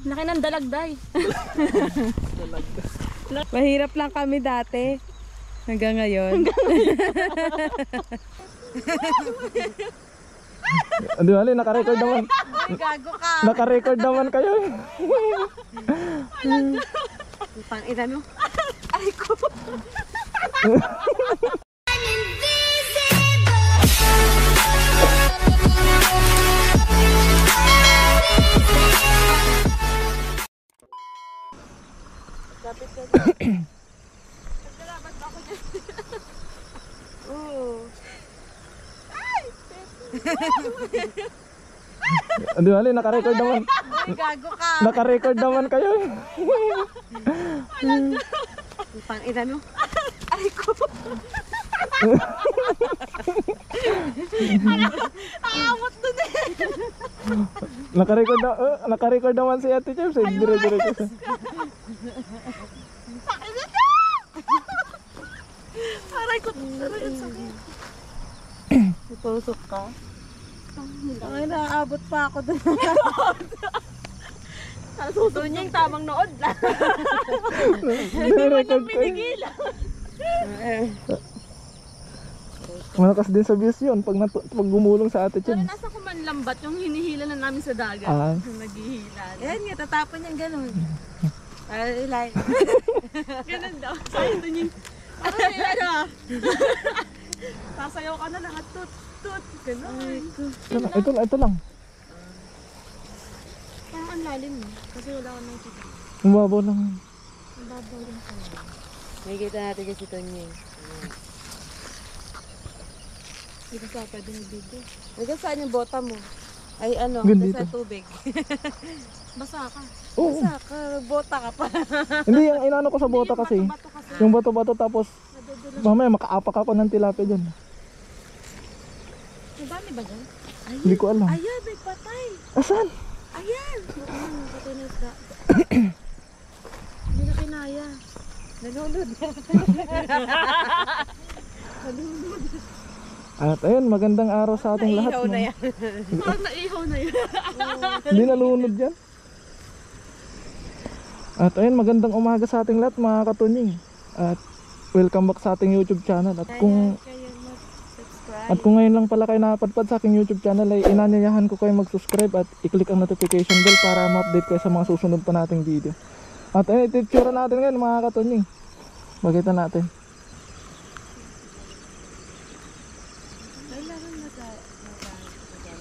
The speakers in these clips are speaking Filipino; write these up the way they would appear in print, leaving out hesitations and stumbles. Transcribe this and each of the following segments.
Laki ng dalagday. Mahirap lang kami dati. Hanggang ngayon. Hindi wala, naka-record naman. Gago ka. Naka-record naman kayo. Pang ina mo. Ay ko. Lapit ka dyan. Naglalabat ako dyan. Oo. Ay! Hindi wala, naka-record naman. Ay, gago ka. Naka-record naman kayo. Pang ina mo. Ay ko. Aamot dun eh. Naka-record naman si Ate James. Dire-diretso. Aray ko. Aray ko sakit. Itusok ka? Ay, naaabot pa ako dun. Susunod niya yung tamang nood lang. Nire-record ko. Malakas din sa views yun pag gumulong sa Ate Pero James. nasa kumanlambat yung hinihila na namin sa dagat. Ah. Naghihila. Yan nga, tatapon niyang gano'n. Like. Ganun daw. Sayo doon yung... Ano? Sasayaw ka na lang at tut. Ganun. Ito lang. Parang ang lalim eh. Kasi wala ka nang kita. Mababaw lang. Ang babaw rin sa'yo. Nakikita natin kasi Tonya. Hindi ka sa pwede mag-video. Hanggang saan yung bota mo? Ay ano, Hanggang hanggang sa dito. tubig. Basa ka. Oo. Basta ka, bota ka pa. Hindi, yung inano ko sa bota kasi. Bato kasi. Yung bato-bato tapos Nadudulas. mamaya makaapak ako ng tilapia dyan. Ang dami ba dyan? Hindi ko alam. Ayan, may patay. Asan? Ayan. Patay na isda. Hindi na kinaya. Nalulod. At ayun, magandang araw sa ating lahat. Naihaw na yan. Parang naihaw na yun. Hindi nalunod yan. At ayun, magandang umaga sa ating lahat mga katunying. At welcome back sa ating YouTube channel. At kung ngayon lang pala kayo nakapadpad sa aking YouTube channel, ay inanyayahan ko kayo mag-subscribe at i-click ang notification bell para ma-update kayo sa mga susunod pa nating video. At ayun, ititsura natin ngayon mga katunying. Bagita natin.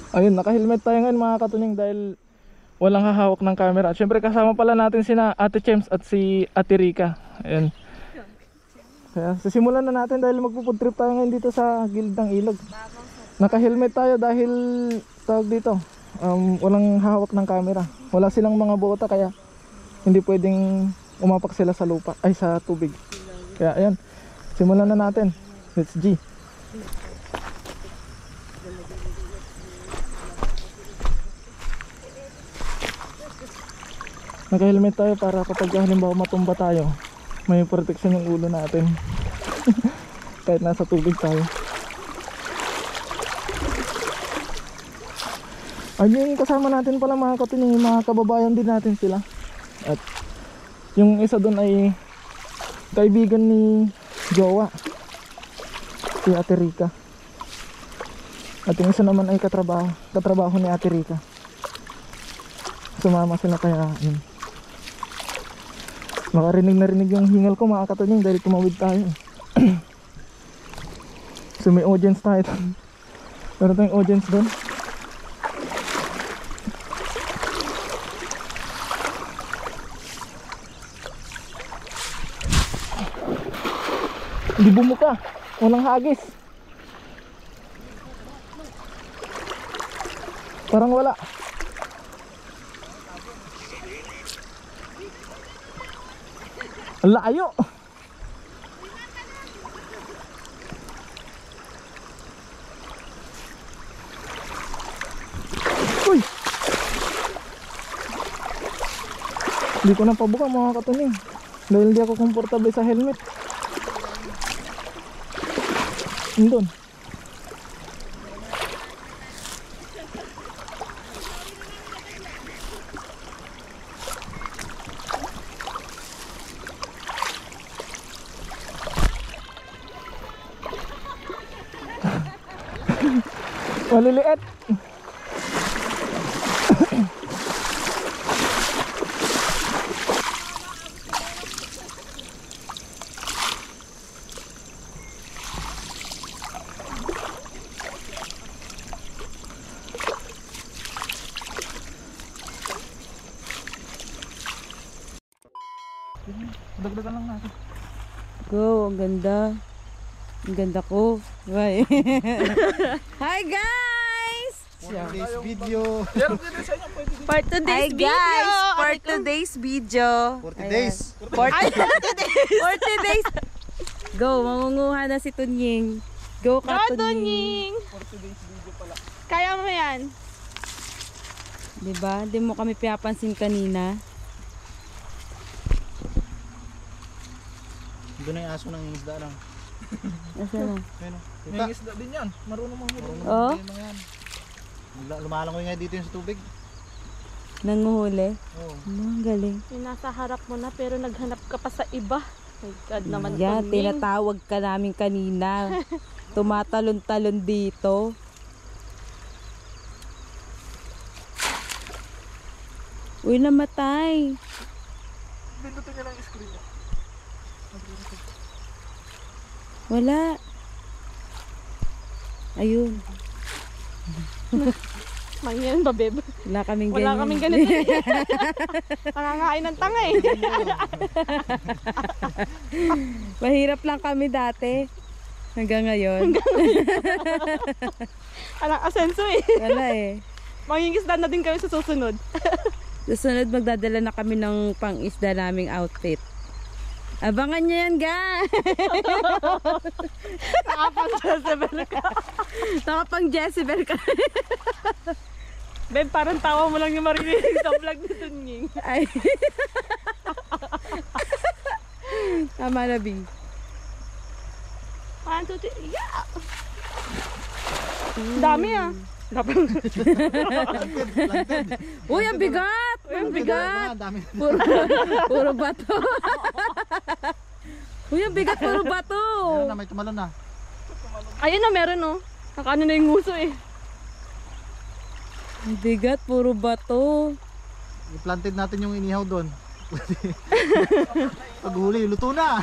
Ayun, naka-helmet tayo ngayon mga katunying dahil walang hahawak ng camera. At syempre kasama pala natin sina Ate James at si Ate Rica. Ayun. Kaya sisimulan na natin dahil magpo-food trip tayo ngayon dito sa gilid ng ilog. Naka-helmet tayo dahil tawag dito, walang hahawak ng camera. Wala silang mga bota kaya hindi pwedeng umapak sila sa lupa, ay sa tubig. Kaya ayan, simulan na natin. Let's G. Naka-helmet tayo para kapag halimbawa matumba tayo, may protection yung ulo natin. Kahit nasa tubig tayo. Ayun yung kasama natin pala mga katunying, yung mga kababayan din natin sila. At yung isa doon ay kaibigan ni Jowa, si Ate Rica. At yung isa naman ay katrabaho ni Ate Rica. Sumama sila kaya yun. Makarinig na rinig yung hingal ko mga katunying dahil tumawid tayo. So may audience tayo. Meron tayong audience doon. Hindi bumuka. Walang hagis. Parang wala. Ang layo. Uy. Hindi ko na pabuka mga katunying dahil hindi ako komportable sa helmet. Doon. Maliliit. Dagdagan lang natin. Go, ang ganda. Ang ganda ko. Right. Hi guys! Today's video. For Hi today's video. guys! For today's video. 40 days. 40 days. Go, mangunguha na si Tunying. Go ka, Go, Tunying. Tunying. Kaya mo yan. Diba? Hindi mo kami pinapansin kanina. Doon na yung aso ng isda lang. Nasaan na? Ayun o. May isda din yan. Marunong mahuli. Oh? Mga yan. Lumalangoy nga dito yung sa tubig. Nanguhuli. Oo. Ang galing. Yung nasa harap mo na pero naghanap ka pa sa iba. My God naman, Yan, Tunying. tinatawag ka namin kanina. Tumatalon-talon dito. Uy, namatay. Pindutin niya lang yung screen niya. Wala. Ayun. Mangyan ba, beb? Wala kaming Wala ganyan. kaming ganito. Pangangain ng tanga eh. Mahirap lang kami dati. Hanggang ngayon. Anong asenso eh. Wala eh. Mangingisda na din kami sa susunod. Susunod magdadala na kami ng pang-isda naming outfit. Abangan nyo yan, guys! Nakapang Jezebel ka. Nakapang Jezebel ka. Beb, parang tawa mo lang yung marinig sa vlog ni Tunying. Ay. Tama na, B. 1, 2, 3, yeah! Dami ah. Uy, ang bigat! Ang bigat! Dami. Puro bato. Uy, ang bigat, puro bato. Meron na, may tumalon na. Ayun na, meron oh. Nakaano na yung nguso eh. Ang bigat, puro bato. I-planted natin yung inihaw doon. Paghuli, luto na.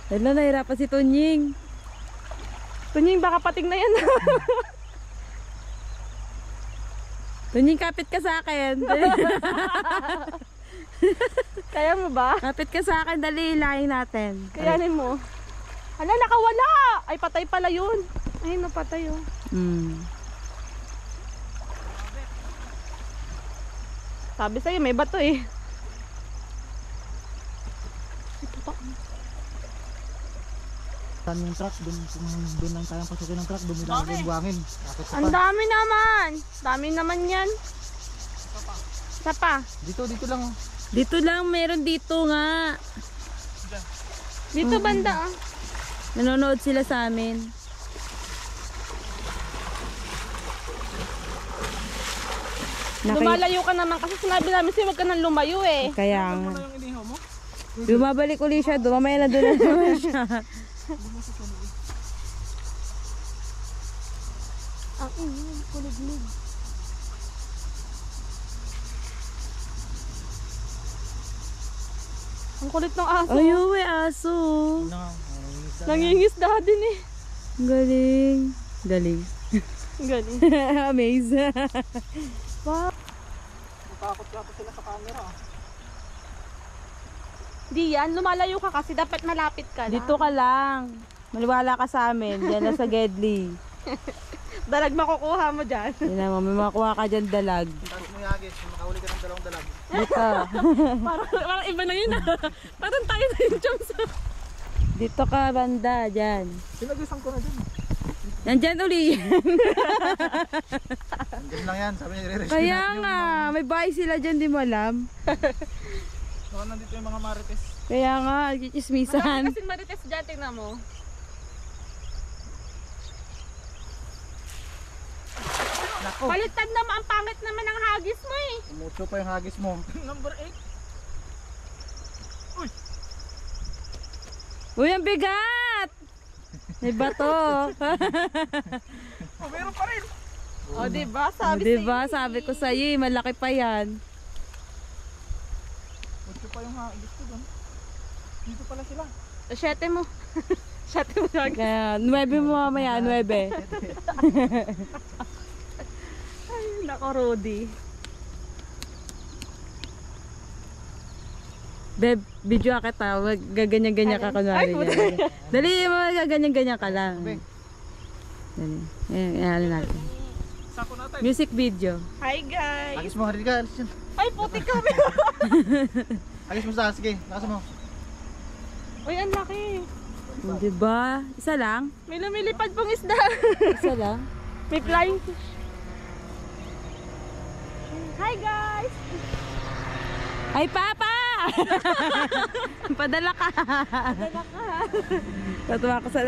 Hala, nahirapan si Tunying. Tunying, baka pating na yan. Tunying, kapit ka sa akin. Kaya mo ba? Kapit ka sa akin, dali, ilahin natin. Kayanin mo. Hala, nakawala! Ay, patay pala yun. Ay, napatay oh. Sabi sa'yo, may bato eh. Saan yung truck? Doon lang tayong pasukin ng truck. Doon nilalagay yung buhangin. Akit sa Ang pa. dami naman. Dami naman yan. Isa pa. Dito lang. Oh. Dito lang, meron dito nga. Dito banda ah. Nanonood sila sa amin. Lumalayo ka naman kasi sinabi namin sa'yo huwag ka nang lumayo eh. Kaya nga. Yung inihaw mo? Lumabalik ulit siya doon. Mamaya na doon na naman siya. Ang ingay, kuliglig. Ang kulit ng aso. Ay, uwi, aso. Nangingisda din eh. Galing. Galing. Galing. Amaze. Natakot ka pa sila sa camera. Di yan, lumalayo ka kasi dapat malapit ka lang. Dito ka lang. Maliwala ka sa amin. Diyan na sa Gedli. Dalag makukuha mo dyan. Yan na, may makuha ka dyan dalag. Tapos mo yagis. Makahuli ka ng dalawang dalag. Dito. parang iba na yun ah. Parang tayo na yung chums. Dito ka, banda. Dyan. Sinagisan ko na din. Nandyan uli. Andun lang yan. Sabi niya, i-rescue Kaya natin nga. May bahay sila dyan, di mo alam. Baka nandito yung mga marites. Kaya nga, Marami chismisan. kasing marites dyan, tingnan mo. Nako. Palitan naman, ang pangit naman ng hagis mo eh. Umucho pa yung hagis mo. Number 8. Uy, ang bigat! May bato. Oh, meron pa rin. O, diba? Sabi Diba? Sabi ko sa'yo, malaki pa yan. Gusto pa yung gusto doon. Dito pala sila. Siyete mo. Siyete mo lang. Kaya, 9 mo mamaya, 9. Ay, nako, Rudy. Beb, video ka kita. Gaganyan-ganyan ka kunwari. Dali mo, gaganyan-ganyan ka lang. Dali. Ayan natin. Sako natin. Music video. Hi, guys. Agis mo, halika, alis yan. Ay, puti kami. Agis mo sa sige, lakas mo. Uy, ang laki. Diba? Isa lang? May lumilipad pong isda. Isa lang? May flying fish. Hi, guys. Ay, Papa! Padala ka. Tatuwa ko sa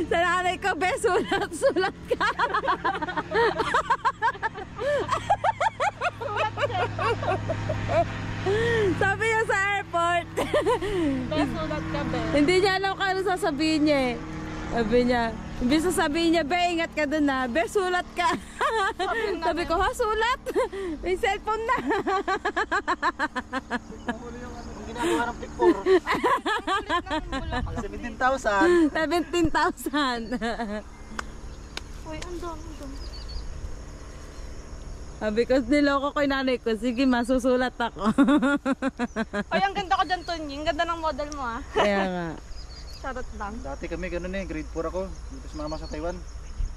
nanay ko, be, sulat ka. Sabi niya sa airport. Besulat ka, be. Hindi niya alam kung ano sasabihin niya eh. Sabi niya, imbis sasabihin niya, be, ingat ka dun na. Be, sulat ka. Sabi ko, ha, sulat? May cellphone na. Ang ginagawa ng picture. 17,000. 17,000. Uy, ang dami. Sabi ko, niloko ko yung nanay ko. Sige, masusulat ako. Uy, ang ganda ko dyan, Tony. Ang ganda ng model mo, ah. Kaya nga. Charot lang. Dati kami ganun eh, grade 4 ako. Dito sa mama sa Taiwan.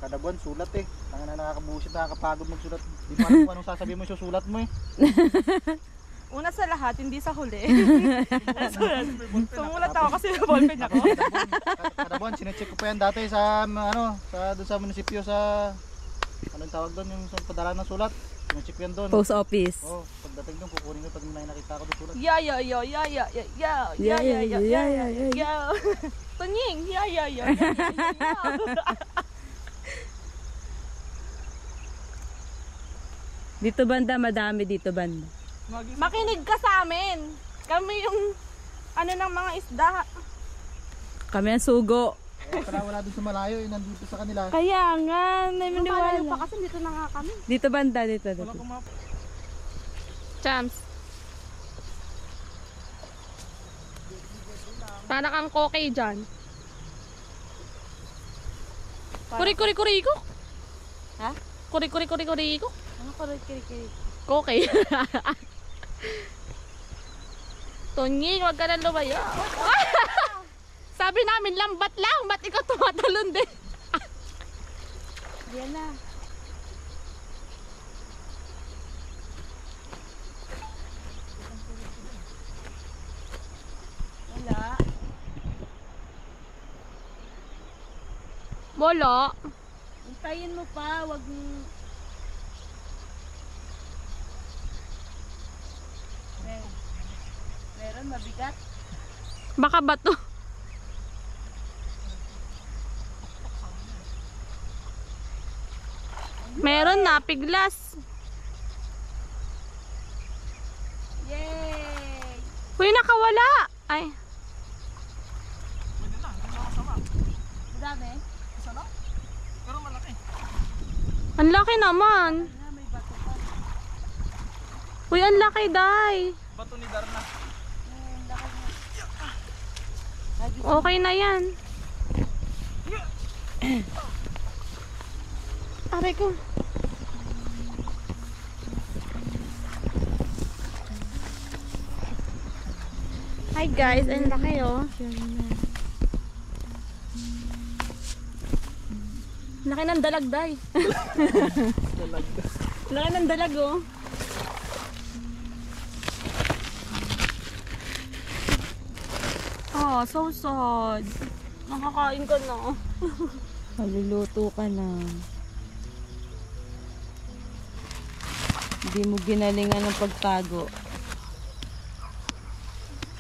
Kada buwan, sulat eh. Tanga na nakakabusit, nakakapagod magsulat. Di pa alam kung anong sasabihin mo yung sulat mo eh. Una sa lahat, hindi sa huli. Sumulat ako kasi ballpen ako. Kada buwan, sinecheck ko pa yan dati sa, doon sa munisipyo sa, anong tawag doon, yung sa padala ng sulat. Sinecheck ko yan doon. Post office. Oh, pagdating doon, kukunin ko pag may nakita ko doon sulat. Yeah. Tunying, yeah. Dito banda, madami dito banda. Makinig ka sa amin. Kami yung ano ng mga isda. Kami ang sugo. Para wala doon sa malayo, nandito sa kanila. Kaya nga, may Malayo maniwala. pa kasi dito na nga kami. Dito banda, dito. Champs. Para kang koke dyan. Kuri-kuri-kuri ko? Ha? Kuri-kuri-kuri-kuri ko? Ano ko kiri-kiri? Koke. Tonying, wag ka na lumayo. Sabi namin, lambat lang. Ba't ikaw tumatalon din? Yan na. Wala. Wala. Hintayin mo pa, wag Meron mabigat. Baka bato. Meron na, piglas. Yay! Uy, nakawala. Ay, Madami? Pero malaki. ang laki naman. May bato pa. Uy, ang laki, Day. Bato ni Darna. Okay na yan. Aray ko. Hi guys, ang laki oh. Laki ng dalag, Day. Laki ng dalag oh. Oh, so sad. Nakakain ka na. Maluluto ka na. Hindi mo ginalingan ng pagtago.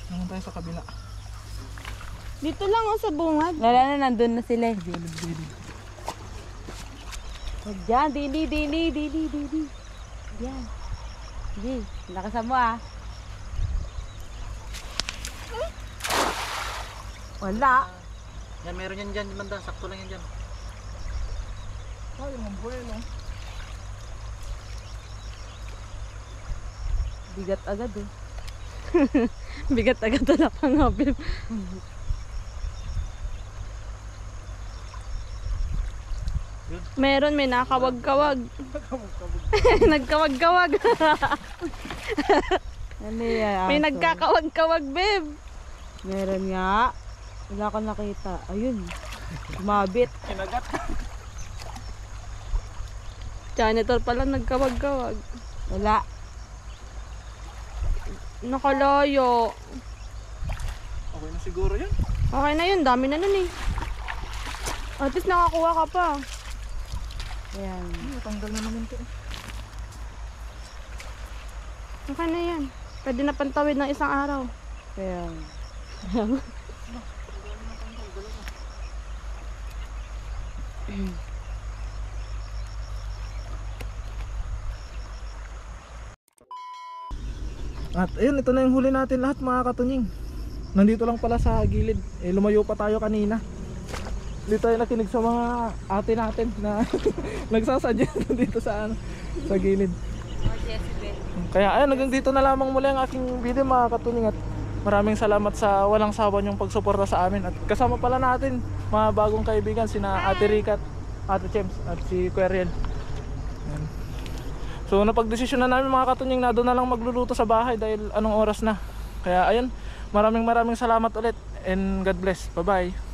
Naman tayo sa kabila. Dito lang oh sa bungad. Wala na, nandun na sila. Huwag dyan, dili. Yan. Sige, lakasan mo ah. Wala. Yan, meron yan dyan, banda. Sakto lang yan dyan. Ay, ang bueno. Bigat agad eh. Bigat agad wala pang habil. Meron, may nakawag-kawag. Nagkawag-kawag. Ano yan? May aso? nagkakawag-kawag, babe. Meron nga. Wala ka nakita. Ayun. Umabit. Kinagat. Janitor pala nagkawag-kawag. Wala. Nakalayo. Okay na siguro yun. Okay na yun, dami na nun eh. At least nakakuha ka pa. Ayan. Tanggal na naman ito. Okay na yan. Pwede na pantawid ng isang araw. Ayan. At ayun, ito na yung huli natin lahat mga katunying. Nandito lang pala sa gilid. Lumayo pa tayo kanina. Dito tayo nakinig sa mga ate natin na nagsasadya dito sa sa gilid. Kaya ayun, hanggang dito na lamang muli ang aking video mga katunying. At maraming salamat sa walang sawa niyong pagsuporta sa amin. At kasama pala natin mga bagong kaibigan, sina Ate Rica, Ate Chems at si Kuya Riel. Ayan. So napagdesisyon na namin mga katunying na doon na lang magluluto sa bahay dahil anong oras na. Kaya ayun, maraming salamat ulit and God bless. Bye bye.